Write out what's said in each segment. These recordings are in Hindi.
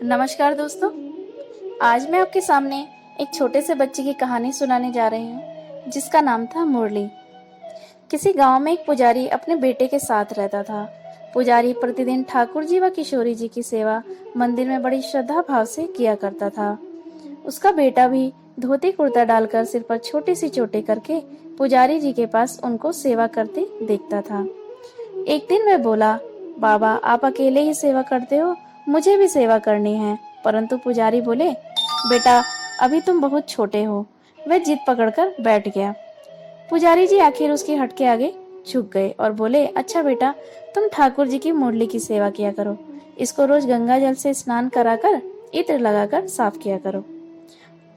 नमस्कार दोस्तों। आज मैं आपके सामने एक छोटे से बच्चे की कहानी सुनाने जा रही हूँ जिसका नाम था मुरली। किसी गांव में एक पुजारी अपने बेटे के साथ रहता था। पुजारी प्रतिदिन ठाकुर जी व किशोरी जी की सेवा मंदिर में बड़ी श्रद्धा भाव से किया करता था। उसका बेटा भी धोती कुर्ता डालकर सिर पर छोटी सी चोटी करके पुजारी जी के पास उनको सेवा करते देखता था। एक दिन वह बोला, बाबा आप अकेले ही सेवा करते हो, मुझे भी सेवा करनी है। परंतु पुजारी बोले, बेटा अभी तुम बहुत छोटे हो। वह जिद पकड़कर बैठ गया। पुजारी जी आखिर उसकी हट के आगे झुक गए और बोले, अच्छा बेटा, तुम ठाकुर जी की मुरली की सेवा किया करो। इसको रोज गंगा जल से स्नान कराकर इत्र लगाकर साफ किया करो।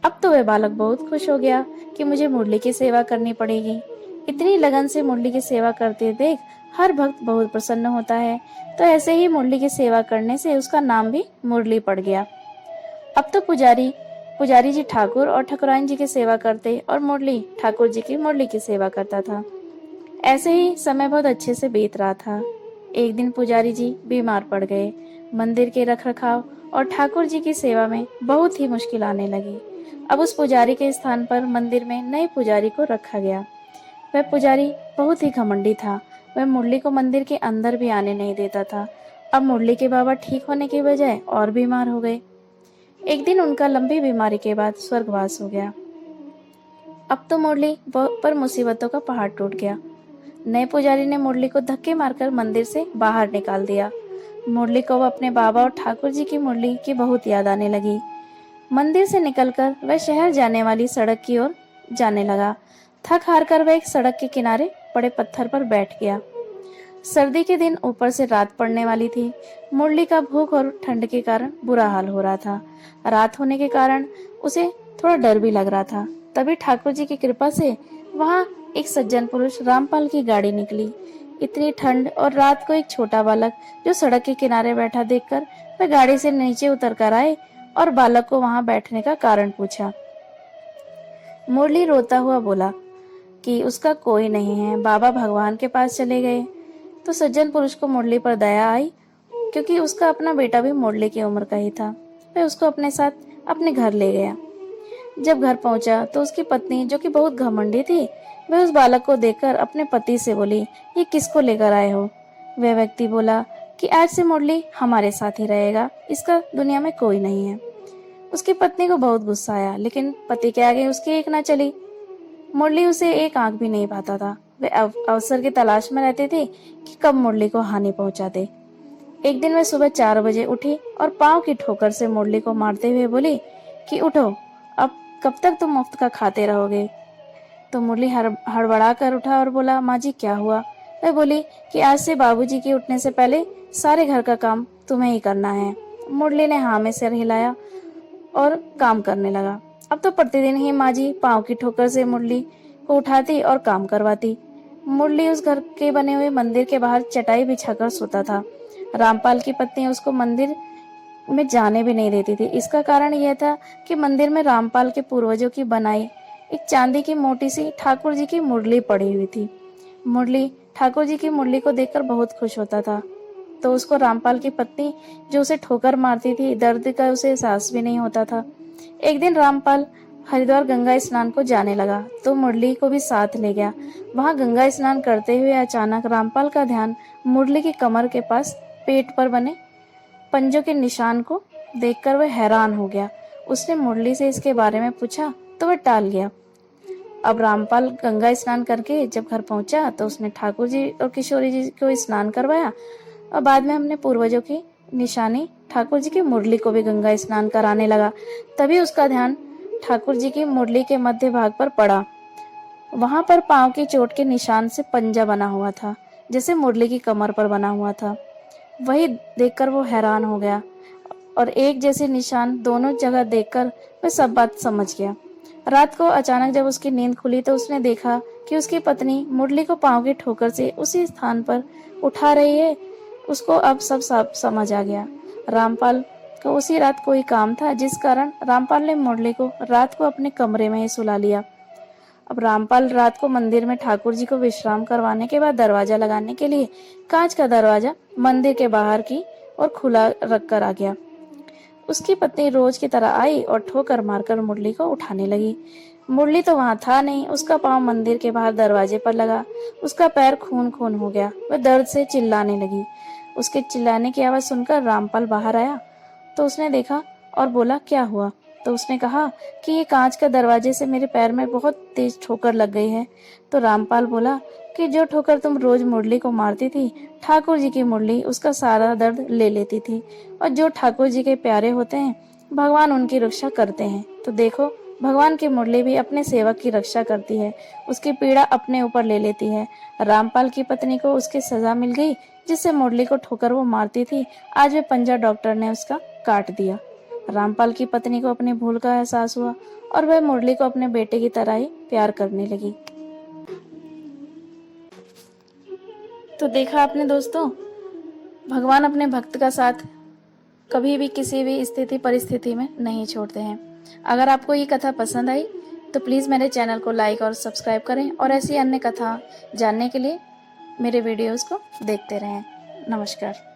अब तो वह बालक बहुत खुश हो गया कि मुझे मुरली की सेवा करनी पड़ेगी। इतनी लगन से मुरली की सेवा करते देख हर भक्त बहुत प्रसन्न होता है। तो ऐसे ही मुरली की सेवा करने से उसका नाम भी मुरली पड़ गया। अब तो पुजारी जी ठाकुर और ठाकुराइन जी की सेवा करते और मुरली ठाकुर जी की मुरली की सेवा करता था। ऐसे ही समय बहुत अच्छे से बीत रहा था। एक दिन पुजारी जी बीमार पड़ गए। मंदिर के रखरखाव और ठाकुर जी की सेवा में बहुत ही मुश्किल आने लगी। अब उस पुजारी के स्थान पर मंदिर में नए पुजारी को रखा गया। वह पुजारी बहुत ही घमंडी था। वह मुरली को मंदिर के अंदर भी आने नहीं देता था। अब मुरली के बाबा ठीक होने के बजाय और बीमार हो गए। एक दिन उनका लंबी बीमारी के बाद स्वर्गवास हो गया। अब तो मुरली पर मुसीबतों का पहाड़ टूट गया। नए पुजारी ने मुरली को धक्के मारकर मंदिर से बाहर निकाल दिया। मुरली को अपने बाबा और ठाकुर जी की मुरली की बहुत याद आने लगी। मंदिर से निकलकर वह शहर जाने वाली सड़क की ओर जाने लगा। थक हार कर वह एक सड़क के किनारे बड़े पत्थर पर बैठ गया। सर्दी के दिन ऊपर से रात पड़ने वाली थी। मुरली का भूख और ठंड के कारण बुरा हाल हो रहा था। रात होने के कारण उसे थोड़ा डर भी लग रहा था। तभी ठाकुर जी की कृपा से वहां एक सज्जन पुरुष रामपाल की गाड़ी निकली। इतनी ठंड और रात को एक छोटा बालक जो सड़क के किनारे बैठा देखकर वह गाड़ी से नीचे उतर कर आए और बालक को वहां बैठने का कारण पूछा। मुरली रोता हुआ बोला कि उसका कोई नहीं है, बाबा भगवान के पास चले गए। तो सज्जन पुरुष को मुरली पर दया आई, क्योंकि उसका अपना बेटा भी मुरली की उम्र का ही था। वह उसको अपने साथ अपने घर ले गया। जब घर पहुंचा तो उसकी पत्नी, जो कि बहुत घमंडी थी, वह उस बालक को देखकर अपने पति से बोली, ये किसको लेकर आए हो? वह व्यक्ति बोला कि आज से मुरली हमारे साथ ही रहेगा, इसका दुनिया में कोई नहीं है। उसकी पत्नी को बहुत गुस्सा आया, लेकिन पति के आगे उसकी एक ना चली। मुरली उसे एक आंख भी नहीं पाता था। वे अवसर की तलाश में रहते थे कि कब मुरली को हानि पहुंचा दे। एक दिन वह सुबह 4 बजे उठी और पांव की ठोकर से मुरली को मारते हुए बोली कि उठो, अब कब तक तुम मुफ्त का खाते रहोगे? तो मुरली हड़बड़ा कर उठा और बोला, माँ जी क्या हुआ? वह बोली कि आज से बाबूजी के उठने से पहले सारे घर का काम तुम्हें ही करना है। मुरली ने हाँ में सिर हिलाया और काम करने लगा। अब तो प्रतिदिन ही माँ जी पाँव की ठोकर से मुरली को उठाती और काम करवाती। मुरली उस घर के बने हुए मंदिर के बाहर चटाई बिछाकर सोता था। रामपाल की पत्नी उसको मंदिर में जाने भी नहीं देती थी। इसका कारण यह था कि मंदिर में रामपाल के पूर्वजों की बनाई एक चांदी की मोटी सी ठाकुर जी की मुरली पड़ी हुई थी। मुरली ठाकुर जी की मुरली को देखकर बहुत खुश होता था। तो उसको रामपाल की पत्नी, जो उसे ठोकर मारती थी, दर्द का उसे एहसास भी नहीं होता था। एक दिन रामपाल हरिद्वार गंगा स्नान को जाने लगा तो मुरली को भी साथ ले गया। वहां गंगा स्नान करते हुए अचानक रामपाल का ध्यान मुरली की कमर के पास पेट पर बने पंजों के निशान को देखकर वह हैरान हो गया। उसने मुरली से इसके बारे में पूछा तो वह टाल गया। अब रामपाल गंगा स्नान करके जब घर पहुंचा तो उसने ठाकुर जी और किशोरी जी को स्नान करवाया और बाद में हमने पूर्वजों की निशानी ठाकुर जी की मुरली को भी गंगा स्नान कराने लगा। तभी उसका ध्यान ठाकुर जी की मुरली के मध्य भाग पर पड़ा। वहां पर पांव की चोट के निशान से पंजा बना हुआ था, जैसे मुरली की कमर पर बना हुआ था। वही देखकर वो हैरान हो गया और एक जैसे निशान दोनों जगह देखकर वह सब बात समझ गया। रात को अचानक जब उसकी नींद खुली तो उसने देखा कि उसकी पत्नी मुरली को पांव की ठोकर से उसी स्थान पर उठा रही है। उसको अब सब समझ आ गया। रामपाल को उसी रात कोई काम था, जिस कारण रामपाल ने मुरली को रात को अपने कमरे में ही सुला लिया। अब रामपाल रात को मंदिर में ठाकुर जी को विश्राम करवाने के बाद दरवाजा लगाने के लिए कांच का दरवाजा मंदिर के बाहर की और खुला रख कर आ गया। उसकी पत्नी रोज की तरह आई और ठोकर मारकर मुरली को उठाने लगी। मुरली तो वहां था नहीं, उसका पांव मंदिर के बाहर दरवाजे पर लगा। उसका पैर खून खून हो गया। वह दर्द से चिल्लाने लगी। उसके चिल्लाने की आवाज सुनकर रामपाल बाहर आया तो उसने देखा और बोला, क्या हुआ? तो उसने कहा कि ये कांच का दरवाजे से मेरे पैर में बहुत तेज ठोकर लग गई है। तो रामपाल बोला कि जो ठोकर तुम रोज मुरली को मारती थी, ठाकुर जी की मुरली उसका सारा दर्द ले लेती थी, और जो ठाकुर जी के प्यारे होते हैं भगवान उनकी रक्षा करते हैं। तो देखो, भगवान की मुरली भी अपने सेवक की रक्षा करती है, उसकी पीड़ा अपने ऊपर ले लेती है। रामपाल की पत्नी को उसकी सजा मिल गई, जिससे मुरली को ठोकर वो मारती थी, आज वे पंजा डॉक्टर ने उसका काट दिया। रामपाल की पत्नी को अपनी भूल का एहसास हुआ और वह मुरली को अपने बेटे की तरह ही प्यार करने लगी। तो देखा आपने दोस्तों, भगवान अपने भक्त का साथ कभी भी किसी भी स्थिति परिस्थिति में नहीं छोड़ते हैं। अगर आपको ये कथा पसंद आई तो प्लीज़ मेरे चैनल को लाइक और सब्सक्राइब करें, और ऐसी अन्य कथा जानने के लिए मेरे वीडियोस को देखते रहें। नमस्कार।